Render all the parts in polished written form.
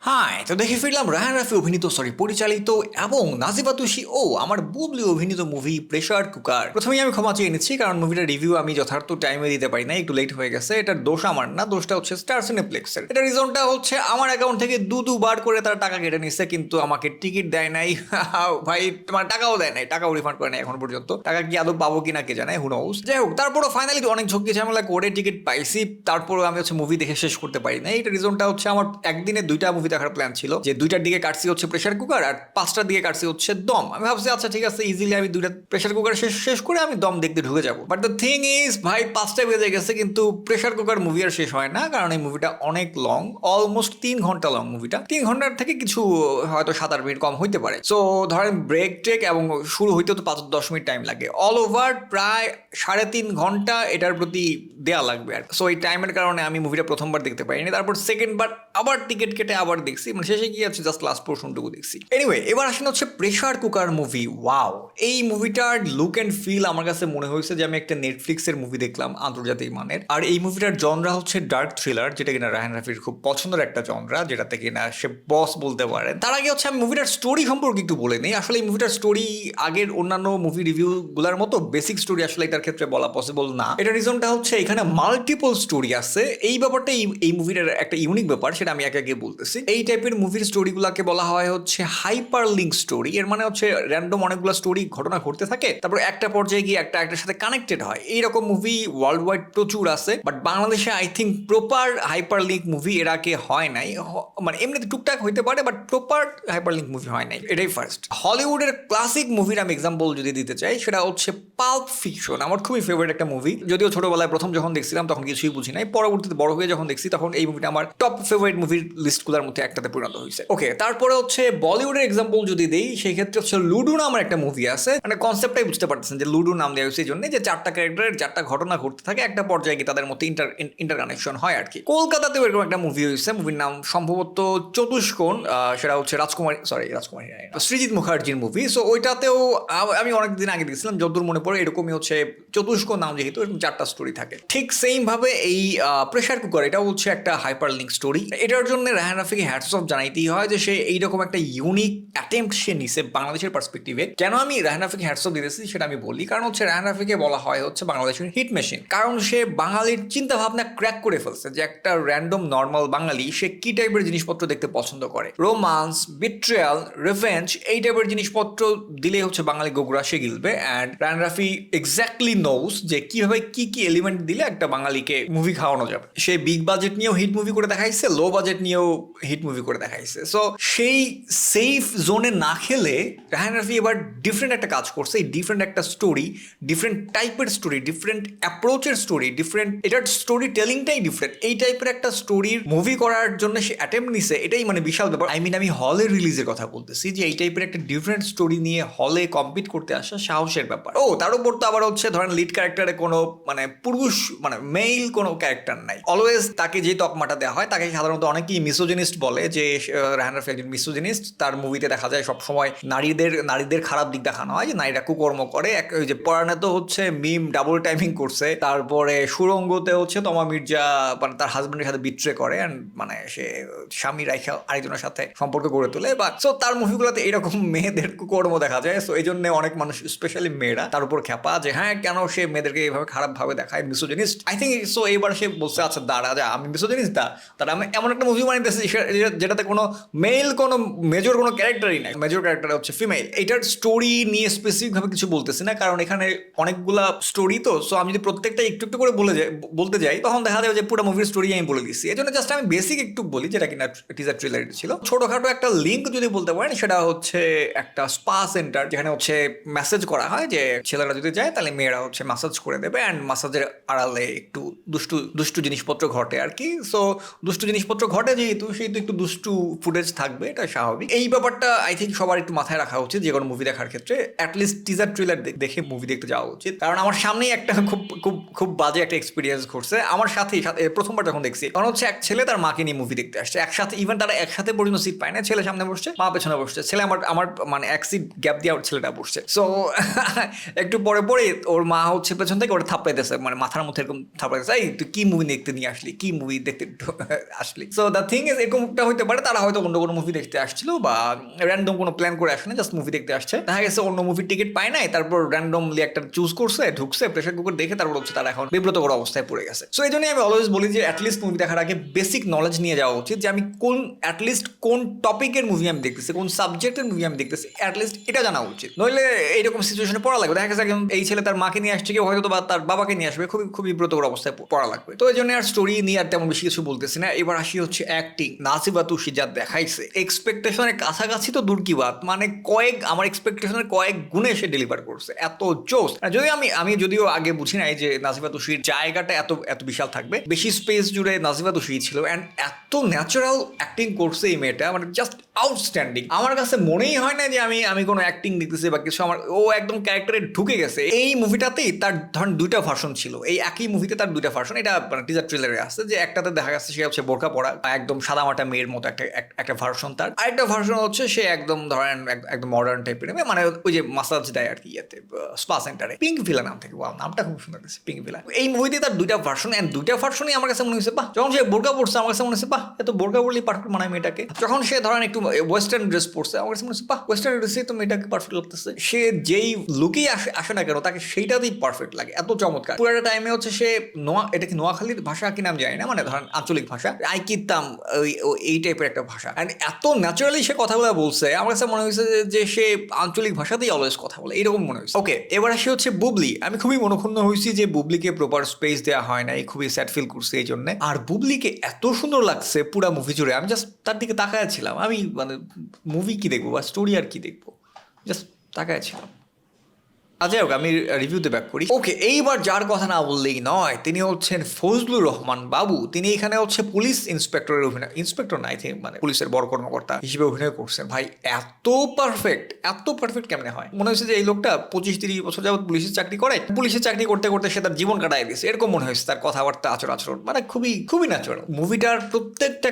High, তো দেখে ফিরলাম রায়হান রাফি অভিনীত পরিচালিত এবং নাজিবা তুষি ও আমার বুবলি অভিনীত মুভি প্রেসার কুকার। প্রথমেই আমি ক্ষমা চেয়ে নিচ্ছি, কারণ মুভিটার রিভিউ আমি যথার্থ টাইমে দিতে পারি না, একটু লেট হয়ে গেছে। এটার দোষ আমার না, দোষটা হচ্ছে স্টার সিনেপ্লেক্সের। এটা রিজনটা হচ্ছে আমার অ্যাকাউন্ট থেকে দুবার করে তারা টাকা কেটে নিচ্ছে, কিন্তু আমাকে টিকিট দেয় নাই। ভাই, তোমার টাকাও দেয় নাই, টাকাও রিফান্ড করে নাই এখন পর্যন্ত। টাকা কি আদৌ পাবো কিনা কে জানে, হু নোস। যাই হোক, তারপরও ফাইনালি অনেক ঝক্কি ঝামেলা করে টিকিট পাইছি, তারপরও আমি মুভি দেখে শেষ করতে পারি না। এটা রিজনটা হচ্ছে আমার একদিনে দুইটা মুভি দেখার প্ল্যান ছিল, যে 2টার দিকে কাটছি হচ্ছে প্রেসার কুকার আর 5টার দিকে কাটছি হচ্ছে দম। আমি ভাবছি আচ্ছা ঠিক আছে, ইজিলি আমি 2টা প্রেসার কুকার শেষ করে আমি দম দেখতে ঢুকে যাবো। বাট দ্য থিং ইজ, ভাই 5টা বেজে গেছে কিন্তু প্রেসার কুকার মুভি আর শেষ হয় না, কারণ এই মুভিটা অনেক লং, অলমোস্ট 3 ঘন্টা লং মুভিটা। 3 ঘন্টার থেকে কিছু হয়তো 7-8 মিনিট কম হইতে পারে। সো ধরেন ব্রেক টেক এবং শুরু হইতে তো 5-10 মিনিট টাইম লাগে। অল ওভার প্রায় 3.5 ঘন্টা এটার প্রতি দেয়া লাগবে। আর সো এই টাইমের কারণে আমি মুভিটা প্রথমবার দেখতে পাইনি, তারপর সেকেন্ডবার আবার টিকিট কেটে আবার দেখছি, মানে শেষে গিয়ে আছে জাস্ট লাস্ট পোর্শনটুকু দেখছি। এনিওয়ে, এবার আসেন হচ্ছে প্রেসার কুকার মুভি। ওয়াও, এই মুভিটার লুক অ্যান্ড ফিল আমার কাছে মনে হয়েছে যে আমি একটা নেটফ্লিক্সের মুভি দেখলাম আন্তর্জাতিক মানের। আর এই মুভিটার জনরা হচ্ছে ডার্ক থ্রিলার, যেটা কিনা রায়হান রাফির খুব পছন্দের একটা জনরা, যেটাতে কিনা সে বস বলতে পারেন। তার আগে হচ্ছে আমি মুভিটার স্টোরি সম্পর্কে একটু বলে নিই। আসলে এই মুভিটার স্টোরি আগের অন্যান্য মুভি রিভিউ গুলার মতো বেসিক স্টোরি আসলে এটার ক্ষেত্রে বলা পসিবল না। এটা রিজনটা হচ্ছে এখানে মাল্টিপল স্টোরি আছে। এই ব্যাপারটা এই মুভিটার একটা ইউনিক ব্যাপার, সেটা আমি একে বলতেছি। এই টাইপের মুভির স্টোরিগুলোকে বলা হয় হচ্ছে হাইপার লিঙ্ক স্টোরি। এর মানে হচ্ছে র্যান্ডম অনেকগুলো স্টোরি ঘটনা ঘটতে থাকে, তারপর একটা পর্যায়ে গিয়ে একটার সাথে কানেক্টেড হয়। এইরকম মুভি ওয়ার্ল্ড ওয়াইড প্রচুর আছে, বাট বাংলাদেশে I think proper hyper link movie এর আগে হয় নাই। মানে এমনিতে টুকটাক হইতে পারে, but proper hyper link movie হয় নাই, এটাই ফার্স্ট। হলিউডের ক্লাসিক মুভির আমি এক্সাম্পল যদি দিতে চাই, সেটা হচ্ছে পাল্প ফিকশন। আমার খুবই ফেভারিট একটা মুভি, যদিও ছোটবেলায় প্রথম যখন দেখছিলাম তখন কিছুই বুঝি নাই, পরবর্তীতে বড় হয়ে যখন দেখছি তখন এই মুভিটা আমার টপ ফেভারিট মুভির লিস্টগুলোর মধ্যে একটাতে পরিণত হয়েছে। ওকে, তারপরে হচ্ছে বলিউডের এক্সাম্পল যদি দেই, সেই ক্ষেত্রে হচ্ছে লুডু নামের একটা মুভি আছে। মানে কনসেপ্টটাই বুঝতে পারতেছেন যে লুডু নাম দেওয়া হয়েছে এই জন্য যে 4টা ক্যারেক্টারের 4টা ঘটনা ঘটতে থাকে, একটা পর্যায়ে গিয়ে তাদের মধ্যে ইন্টারকানেকশন হয় আর কি। কলকাতাতেও এরকম একটা মুভি হয়েছে, মুভির নাম সম্ভবত চতুষ্কোণ। সেটা হচ্ছে রাজকুমারী সৃজিত মুখার্জির মুভি। সো ওইটাতেও আমি অনেকদিন আগে দেখছিলাম, যতদূর মনে পড়ে এরকমই হচ্ছে চতুষ্কোণ নাম, যেহেতু এরকম 4টা স্টোরি থাকে। ঠিক সেম ভাবে এই প্রেসার কুকার, এটা হচ্ছে একটা হাইপার লিঙ্ক স্টোরি। এটার জন্য রায়হান রাফিকে হ্যাটস অফ জানাইতেই হয় যে সে এইরকম একটা ইউনিক অ্যাটেম্পট সে নিছে বাংলাদেশের পার্সপেক্টিভে। কেন আমি রায়হান রাফিকে হ্যাটস অফ দিতেছি সেটা আমি বলি, কারণ হচ্ছে রায়হান রাফিকে বলা হয় হচ্ছে বাংলাদেশের হিট মেশিন। কারণ সে বাঙালির চিন্তা ভাবনা ক্র্যাক করে ফেলছে, যে একটা র্যান্ডম নর্মাল বাঙালি সে কি টাইপের জিনিসপত্র দেখতে পছন্দ করে। রোমান্স, বিট্রিয়াল, রিভেঞ্জ, এই টাইপের জিনিসপত্র দিলেই হচ্ছে বাঙালি গোগরা সে গিলবে। And Raihan Rafi exactly knows যে কিভাবে কি এলিমেন্ট দিলে একটা বাঙালিকে মুভি খাওয়ানো যাবে। সে বিগ বাজেট নিয়েও হিট মুভি করে দেখাইছে, লো বাজেট নিয়েও হিট মুভি করে দেখাইছে। সো সেই সেফ জোনে না খেলে রায়হান রাফি এবার ডিফারেন্ট একটা কাজ করছে। এই ডিফারেন্ট একটা স্টোরি, ডিফারেন্ট টাইপের স্টোরি, ডিফারেন্ট অ্যাপ্রোচের স্টোরি, ডিফারেন্ট, এটার স্টোরি টেলিংটাই ডিফারেন্ট। এই টাইপের একটা স্টোরির মুভি করার জন্য সে অ্যাটেম্প্ট নিছে, এটাই মানে বিশাল ব্যাপার। আমি হলে রিলিজের কথা বলতেছি, যে এই টাইপের একটা ডিফারেন্ট স্টোরি নিয়ে হলে কম্পিট করতে আসা সাহসের ব্যাপার। ও তার উপর তো আবার হচ্ছে ধরেন লিড ক্যারেক্টারে কোনো মানে পুরুষ মানে মেইল কোনো ক্যারেক্টার নাই। অলওয়েজ তাকে যে তকমাটা দেওয়া হয়, তাকে সাধারণত অনেকেই মিসোজিনিস্ট বলে, যে রায়হান রাফি একজন মিসোজিনিস্ট। তার মুভিতে দেখা যায় সবসময় নারীদের খারাপ দিক দেখানো হয়, যে নারীরা কুকর্ম করে। ওই যে পরাণে তো হচ্ছে মিম ডাবল টাইমিং করছে, তারপরে সুরঙ্গতে হচ্ছে তমা মির্জা মানে তার হাজবেন্ডের সাথে বিট্রে করে, মানে সে স্বামী রাইখা আরেকজনের সাথে সম্পর্ক গড়ে তোলে। বা সো তার মুভিগুলোতে এরকম মেয়েদের কুকর্ম দেখা যায়। সো এই জন্য অনেক মানুষ, স্পেশালি মেয়েরা, তার উপর খেপা, যে হ্যাঁ কেন সে মেয়েদেরকে এইভাবে খারাপ ভাবে দেখায়, মিসোজিনিস্ট আই থিঙ্ক। সো এইবার সে বলছে আচ্ছা দাঁড়া যা, আমি মিসোজিনিস্ট তারা আমি এমন একটা মুভি বানাইতেছি যেটাতে কোনো মেল কোনো মেজর কোনো ক্যারেক্টারই নাই, মেজর ক্যারেক্টার হচ্ছে ফিমেল। এটার স্টোরি নিয়ে স্পেসিফিক ভাবে কিছু বলতেছি না, কারণ এখানে অনেকগুলা স্টোরি। তো সো আমি যদি প্রত্যেকটা একটু একটু করে বলতে যাই, তখন দেখা যাবে যে পুরো মুভির স্টোরি আমি বলে দিচ্ছি। এই জন্য জাস্ট আমি বেসিক একটু বলি, যেটা কিনা টিজার ট্রেলার ছিল। ছোটখাটো একটা লিঙ্ক যদি বলতে পারেন, সেটা হচ্ছে একটা স্পা সেন্টার, যেখানে হচ্ছে মেসেজ করা হয় যে ছেলেরা যদি যায় তাহলে মেয়েরা হচ্ছে ম্যাসাজ করে দেবে। অ্যান্ড ম্যাসাজের আড়ালে একটু দুষ্টু জিনিসপত্র ঘটে আর কি। সো দুষ্টু জিনিসপত্র ঘটে যেহেতু, সেহেতু একটু দুষ্টু ফুটেজ থাকবে, এটা স্বাভাবিক। এই ব্যাপারটা আই থিঙ্ক সবার একটু মাথায় রাখা উচিত যে কোনো মুভি দেখার ক্ষেত্রে। অ্যাটলিস্ট টিজার ট্রেলার দেখে মুভি দেখতে যাওয়া উচিত। কারণ আমার সামনেই একটা খুব খুব খুব বাজে একটা এক্সপিরিয়েন্স ঘটছে আমার সাথেই। প্রথমবার যখন দেখছি, কারণ হচ্ছে এক ছেলে তার মাকে নিয়ে মুভি দেখতে আসছে একসাথে। ইভেন তারা একসাথে পর্যন্ত সিট পায় না, ছেলে সামনে বসছে, মা পেছনে বসছে। ছেলে আমার মানে এক সিট গ্যাপ দিয়ে ছেলেটা বসছে। সো একটু পরে ওর মা হচ্ছে পেছন থেকে ওটা থাপ্পাইতেছে, মানে মাথার মধ্যে এরকম থাপ্পাইতেছে, এই তুই কি মুভি দেখতে নিয়ে আসলি, কি মুভি দেখতে আসলি। সো দ্য থিং ইজ, এরকম টুকটা হতে পারে তারা হয়তো অন্য কোনো মুভি দেখতে আসছিল বা র্যান্ডম কোনো প্ল্যান করে আসে না, জাস্ট মুভি দেখতে আসছে, দেখা গেছে অন্য মুভির টিকিট পায় নাই, তারপর র্যান্ডমলি একটা চুজ করছে, ঢুকছে, প্রেসার কুকার দেখে তারপর হচ্ছে তারা এখন বিব্রতকর অবস্থায় পড়ে গেছে। সো এই জন্যই আমি অলওয়েজ বলি যে অ্যাটলিস্ট মুভি দেখার আগে বেসিক নলেজ নিয়ে যাওয়া উচিত, যে আমি কোন অ্যাটলিস্ট কোন টপিকের মুভি আমি দেখতেছি, কোন সাবজেক্টের মুভি আমি দেখতেছি, অ্যাটলিস্ট এটা জানা উচিত। নইলে এইরকম সিচুয়েশনে পড়া লাগবে, দেখা গেছে একজন এই ছেলে তার মাকে নিয়ে আসছে, কেউ হয়তো বা তার বাবাকে নিয়ে আসবে, খুবই বিব্রতকর অবস্থায় পড়া লাগবে। তো এই জন্য আর স্টোরি নিয়ে আর তেমন বেশি কিছু বলতেছি না। এবার আসি হচ্ছে অ্যাক্টিং। নাসিবা তুষি যা দেখাইছে এক্সপেকটেশনের কাছাকাছি তো দূর কি বাত, মানে আমার এক্সপেকটেশনের কয়েক গুণে সে ডেলিভার করছে, এত জোস। যদি আমি যদিও আগে বুঝি নাই যে নাসিবা তুষির জায়গাটা এত বিশাল থাকবে, বেশি স্পেস জুড়ে নাসিবা তুষি ছিল, অ্যান্ড এত ন্যাচারাল অ্যাক্টিং করছে এই মেয়েটা, মানে জাস্ট আউটস্ট্যান্ডিং। আমার কাছে মনেই হয় না যে আমি কোনো অ্যাক্টিং দেখতেছি বা কিছু, ও একদম ক্যারেক্টারে ঢুকে গেছে। এই মুভিটাতেই তার ধরেন দুইটা ভার্সন ছিল, এই একই মুভিতে তার দুইটা ভার্সন, এটা মানে টিজার ট্রেলারে আসছে, যে একটাতে দেখা যাচ্ছে সে হচ্ছে বোরকা পরা একদম সাদামাটা মেয়ের মতো একটা ভার্সন, তার আরেকটা ভার্সন হচ্ছে সে একদম ধরেন একদম মডার্ন টাইপের, মানে ওই যে মাসাজ দেয় আর কি ইয়েতে স্পা সেন্টারে, পিঙ্ক ভিলা নাম থেকে, নামটা খুব সুন্দর লাগছে, পিঙ্ক ভিলা। এই মুভিতে তার দুইটা ভার্সন, এন্ড দুইটা ভার্সনই আমার কাছে মনে হয়েছে বাহ। যখন সে বোরকা পড়ছে আমার কাছে মনে হচ্ছে বাহ, এত বোরকা পড়লেই পারফেক্ট মানায় মেয়েটাকে। যখন সে ধরেন একটু ওয়েস্টার্ন ড্রেস পড়ছে আমার কাছে মনে হচ্ছে বাহ, ওয়েস্টার্ন ড্রেসেই তো মেয়েটাকে পারফেক্ট লাগতেছে। সে যেই লুকেই আসে না কেন তাকে সেইটাতেই পারফেক্ট লাগে, এত চমৎকার। পুরোটা টাইমে হচ্ছে সে এটা কি নোয়াখালীর ভাষা কি নাম জানি না, মানে ধরেন আঞ্চলিক ভাষা, আই কিতাম এই টাইপের একটা ভাষা, এন্ড এত ন্যাচারালি সে কথাগুলো বলছে আমার কাছে মনে হয়েছে যে সে আঞ্চলিক ভাষাতেই অলওয়েজ কথা বলে, এরকম মনে হয়েছে। ওকে, এবার আসি হচ্ছে বুবলি। আমি খুবই মনক্ষুণ্ণ হয়েছি যে বুবলিকে প্রপার স্পেস দেওয়া হয় নাই, খুবই স্যাড ফিল করছি এই জন্য। আর বুবলিকে এত সুন্দর লাগছে পুরা মুভি জুড়ে, আমি জাস্ট তার দিকে তাকায়াছিলাম, আমি মানে মুভি কি দেখবো বা স্টোরি আর কি দেখবো, জাস্ট তাকায়াছিলাম। যাই হোক, আমি রিভিউতে ব্যাক করি। ওকে, এইবার যার কথা না বললেই নয়, তিনি হচ্ছেন ফজলুর রহমান বাবু। তিনি এখানে হচ্ছে পুলিশ ইন্সপেক্টরের ইন্সপেক্টর না, আই থিঙ্ক মানে পুলিশের বড় কর্মকর্তা হিসেবে অভিনয় করছেন। ভাই এত পারফেক্ট কেমনে হয়? মনে হয়েছে যে এই লোকটা 25-30 বছর যাবত পুলিশের চাকরি করে, পুলিশের চাকরি করতে করতে সে তার জীবন কাটায় দিয়েছে, এরকম মনে হয়েছে তার কথাবার্তা, আচরণ, মানে খুবই ন্যাচারাল। মুভিটার প্রত্যেকটা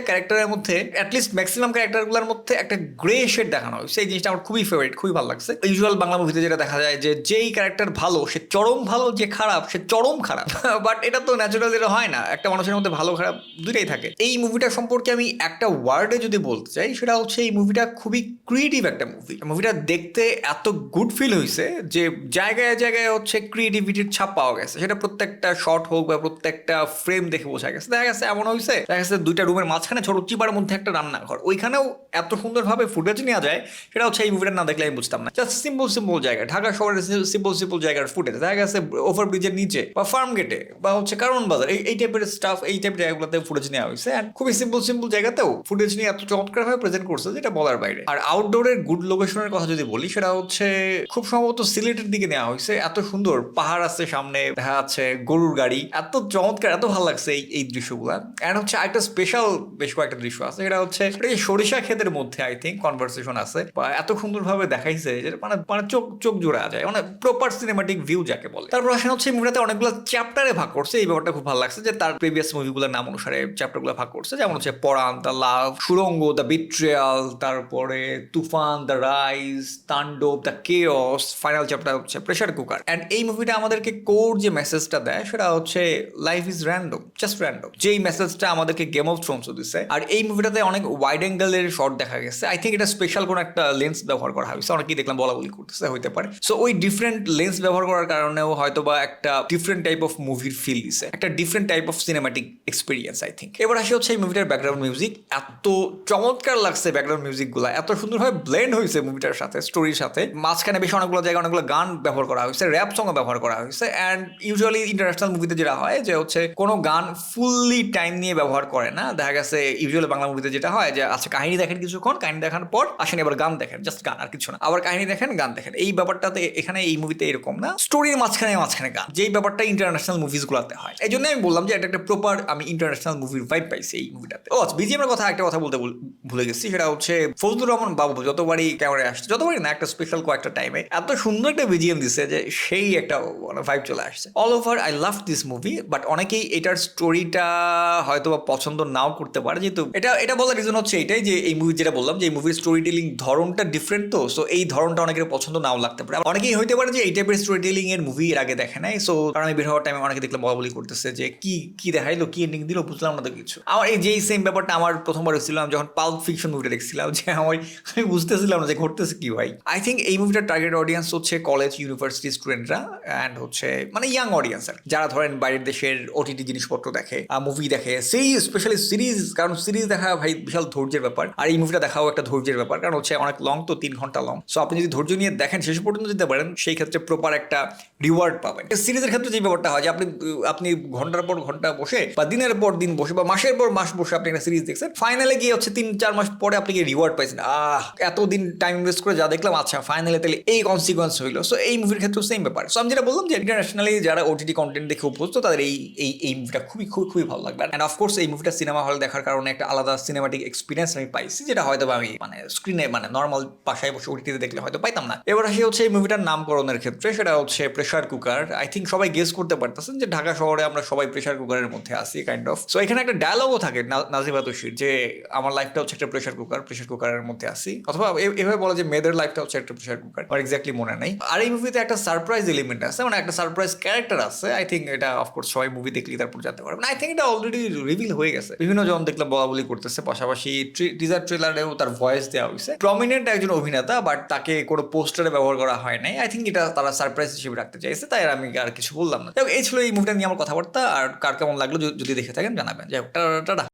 ক্যারেক্টারের মধ্যে, অ্যাটলিস্ট ম্যাক্সিমাম ক্যারেক্টারগুলোর মধ্যে একটা গ্রে শেড দেখানো হয়েছে। এই জিনিসটা আমার খুবই ফেভারিট, খুবই ভালো লাগছে। ইউজুয়াল বাংলা মুভিতে যেটা দেখা যায় যে যেই ক্যারেক্টার ভালো সে চরম ভালো, যে খারাপ সে চরম খারাপ, বাট এটা তো ন্যাচারাল, এটা হয় না, একটা মানুষের মধ্যে ভালো খারাপ দুইটাই থাকে। এই মুভিটা সম্পর্কে আমি একটা ওয়ার্ডে যদি বলতে চাই, সেটা হচ্ছে এই মুভিটা খুবই ক্রিয়েটিভ একটা মুভিটা দেখতে এত গুড ফিল হয়েছে যে জায়গায় হচ্ছে ক্রিয়েটিভিটির ছাপ পাওয়া গেছে, সেটা প্রত্যেকটা শট হোক বা প্রত্যেকটা ফ্রেম দেখে বোঝা গেছে। দেখা গেছে এমন হয়েছে, দেখা গেছে দুইটা রুমের মাঝখানে ছোট চিপার মধ্যে একটা রান্নাঘর, ওইখানেও এত সুন্দরভাবে ফুটেজ নেওয়া যায়, সেটা হচ্ছে এই মুভিটা না দেখলে আমি বুঝতাম না। জাস্ট সিম্পল জায়গা, ঢাকা শহরের সিম্পল জায়গার ফুটেজ দেখা গেছে ওভার ব্রিজের নিচে বা ফার্ম গেটে বা হচ্ছে কারণ বাজার, এই টাইপের স্টাফ, এই টাইপের জায়গাগুলোতে ফুটেজ নেওয়া হয়েছে। অ্যান্ড খুবই সিম্পল জায়গাতেও ফুটেজ নিয়ে এত চমৎকারভাবে প্রেজেন্ট করছে যেটা বলার বাইরে। আর আউটডোরের গুড লোকেশনের কথা যদি বলি, সেটা হচ্ছে খুব সম্ভবত সিলেটের দিকে নেওয়া হয়েছে। এত সুন্দর পাহাড় আছে সামনে, দেখা যাচ্ছে গরুর গাড়ি, এত চমৎকার, এত ভালো লাগছে এই দৃশ্যগুলা। অ্যান্ড হচ্ছে একটা স্পেশাল বেশ কয়েকটা দৃশ্য আছে, এটা হচ্ছে সরিষা ক্ষেতের মধ্যে আই থিঙ্ক কনভারসেশন আছে, বা এত সুন্দরভাবে দেখাইছে যে মানে চোখ জোড়া যায়, মানে প্রপার সিনেমাটিক ভিউ যাকে বলে। তারপর আসেন হচ্ছে মুভিটাতে অনেকগুলো চ্যাপ্টারে ভাগ করছে, এই ব্যাপারটা খুব ভালো লাগছে যে তার প্রিভিয়াস মুভিগুলোর নাম অনুসারে চ্যাপ্টারগুলো ভাগ করছে, যেমন হচ্ছে পরাণ, দ্য লাভ, সুরঙ্গ, দ্য বিট্রিয়াল, তারপরে তুফান, দ্য রাইজ, তাণ্ডব, দ্য কেওস, ফাইনাল চ্যাপ্টার হচ্ছে প্রেসার কুকার। অ্যান্ড এই মুভিটা আমাদেরকে কোর যে মেসেজটা দেয় সেটা হচ্ছে life is random, just random, যেই মেসেজটা আমাদেরকে গেম অফ থ্রোনস দিচ্ছে। আর এই মুভিটাতে অনেক ওয়াইড অ্যাঙ্গেলের শট দেখা গেছে, আই থিঙ্ক এটা স্পেশাল কোনো একটা লেন্স ব্যবহার করা হয়েছে, অনেকেই দেখলাম বলা বলি করতেছে, হইতে পারে। সো ওই ডিফারেন্ট লেন্স ব্যবহার করার কারণেও হয়তো বা একটা ডিফারেন্ট টাইপ অফ মুভির ফিল দিছে, একটা different type of cinematic experience I think. এবার আসি হচ্ছে এই মুভিটার ব্যাকগ্রাউন্ড মিউজিক, এত চমৎকার লাগছে ব্যাকগ্রাউন্ড মিউজিক গুলা, এত সুন্দরভাবে ব্লেন্ড হয়েছে মুভিটার সাথে, স্টোরির সাথে। মাঝখানে বেশ অনেকগুলো জায়গায় অনেকগুলো গান ব্যবহার করা হয়েছে, র্যাপ সঙ্গ ব্যবহার করা হয়েছে। অ্যান্ড ইউজুয়ালি ইন্টারন্যাশনাল মুভিতে যেটা হয় যে হচ্ছে কোনো গান ফুললি টাইম নিয়ে ব্যবহার করে না, দেখা গেছে ইউজুয়ালি বাংলা মুভিতে যেটা হয় যে আচ্ছা কাহিনী দেখেন কিছুক্ষণ, কাহিনী দেখানোর পর আসেন এবার গান দেখেন, জাস্ট গান আর কিছু না, আবার কাহিনী দেখেন, গান দেখেন। এই ব্যাপারটাতে এখানে এই মুভিতে এরকম না, স্টোরির মাঝখানে গান, যেই ব্যাপারটা ইন্টারন্যাশনাল মুভিজ গুলাতে হয়। এই জন্য আমি বললাম যে এটা একটা প্রপার আমি ইন্টারন্যাশনাল মুভির ভাইব পাইছি এই মুভিটাতে। ও বিজিএমের কথা একটা কথা বলতে ভুলে গেছি, সেটা হচ্ছে ফজলুর রহমান বাবু যতবারই ক্যামেরায় আসছে, যতবারই না, একটা স্পেশাল কয়েকটা টাইমে এত সুন্দর একটা বিজিএম দিছে যে সেই একটা ভাইব চলে আসছে। All over I love this movie, but অনেকেই এটার স্টোরিটা হয়তো বা পছন্দ নাও করতে পারে, যেহেতু এটা বলার রিজন হচ্ছে এটাই যে এই মুভি যেটা বললাম যে এই মুভির স্টোরি টেলিং ধরনটা ডিফারেন্ট, তো সো এই ধরনটা অনেকের পছন্দ নাও লাগতে পারে। অনেকেই হইতে পারে যে এই টাইপের স্টোরি টেলিং এর মুভি এর আগে দেখে নাই, সো কারণ আমি বের হওয়ার টাইমে অনেকে দেখলাম বলাবলি করতেছে যে কি দেখাইলো, কি এন্ডিং দিল, বুঝলাম না তো কিছু। আমার এই যে সেম ব্যাপারটা আমার প্রথমবার হয়েছিল যখন পাল্প ফিকশন মুভিটা দেখছিলাম, যে আমি বুঝতেছিলাম না যে ঘটতেছে কি ভাই। আই থিঙ্ক এই মুভিটার টার্গেট অডিয়েন্স হচ্ছে কলেজ ইউনিভার্সিটি স্টুডেন্টরা, অ্যান্ড হচ্ছে মানে ইয়াং অডিয়েন্স আর যারা ধরেন বাইরের দেশের ওটিটি জিনিসপত্র দেখে, মুভি দেখে, সেই স্পেশালি সিরিজ, কারণ সিরিজ দেখা ভাই বিশাল ধৈর্যের ব্যাপার, আর এই মুভিটা দেখাও একটা ধৈর্যের ব্যাপার, কারণ হচ্ছে অনেক লং, তো 3 ঘন্টা লং। সো আপনি যদি ধৈর্য নিয়ে দেখেন শেষ পর্যন্ত যেতে পারেন, সেই ক্ষেত্রে প্রপার একটা রিওয়ার্ড পাবেন। সিরিজের ক্ষেত্রে যে ব্যাপারটা হয় যে আপনি ঘন্টার পর ঘন্টা বসে বা দিনের পর দিন বসে বা মাসের পর মাস বসে আপনি একটা সিরিজ দেখছেন, ফাইনালে গিয়ে হচ্ছে 3-4 মাস পরে আপনি কি রিওয়ার্ড পাইছেন, এতদিন টাইম ইনভেস্ট করে যা দেখলাম, আচ্ছা ফাইনালে তাহলে এই কনসিকুয়েন্স হইলো। সো এই মুভির ক্ষেত্রেও সেম ব্যাপার। সো আমি যেটা বললাম যে ইন্টারন্যাশনালি যারা ওটিটি কন্টেন্ট দেখে অভ্যস্ত, তাদের এই মুভিটা খুবই ভালো লাগবে। অ্যান্ড অফকোর্স এই মুভিটা সিনেমা হলে দেখার কারণে একটা আলাদা সিনেমাটিক এক্সপিরিয়েন্স আমি পাইছি, যেটা হয়তো আমি মানে স্ক্রিনে মানে নর্মাল বাসায় বসে ওটিটিতে দেখলে হয়তো পাইতাম না। এবার আসি হচ্ছে এই মুভিটার নামকরণের ক্ষেত্রে, সেটা হচ্ছে প্রেসার কুকার। আই থিঙ্ক সবাই গেস করতে পারতেছেন যে ঢাকা শহরে আমরা সবাই প্রেসার কুকারের মধ্যে আছি কাইন্ড অফ। সো এখানে একটা ডায়লগও থাকে নাজিবা তুশির, যে আমার লাইফটা হচ্ছে একটা প্রেসার কুকারের মধ্যে আছি, অথবা এভাবে বলা যে মেয়েদের লাইফটা হচ্ছে একটা প্রেসার কুকার, আর এক্স্যাক্টলি মনে নাই। আর এই মুভিতে একটা সারপ্রাইজ এলিমেন্ট আছে, মানে একটা সারপ্রাইজ ক্যারেক্টার আছে। আই থিঙ্ক এটা অফকোর্স সবাই মুভি দেখলেই তারপর জানতে পারবেন। আই থিঙ্ক এটা অলরেডি রিভিল হয়ে গেছে, বিভিন্ন জন দেখলাম বলা বলি করতেছে, পাশাপাশি টিজার ট্রেলারেও তার ভয়েস দেওয়া হয়েছে। প্রমিনেন্ট একজন অভিনেতা, বাট তাকে কোনো পোস্টারে ব্যবহার করা হয় নাই। আই থিঙ্ক এটা তারা সারপ্রাইজ হিসেবে রাখতে চাইছে, তাই আমি আর কিছু বললাম না। এই ছিল এই মুভিটা নিয়ে আমার কথাবার্তা, আর কার কেমন লাগলো যদি দেখে থাকেন জানাবেন। যাই হোক, টাটা।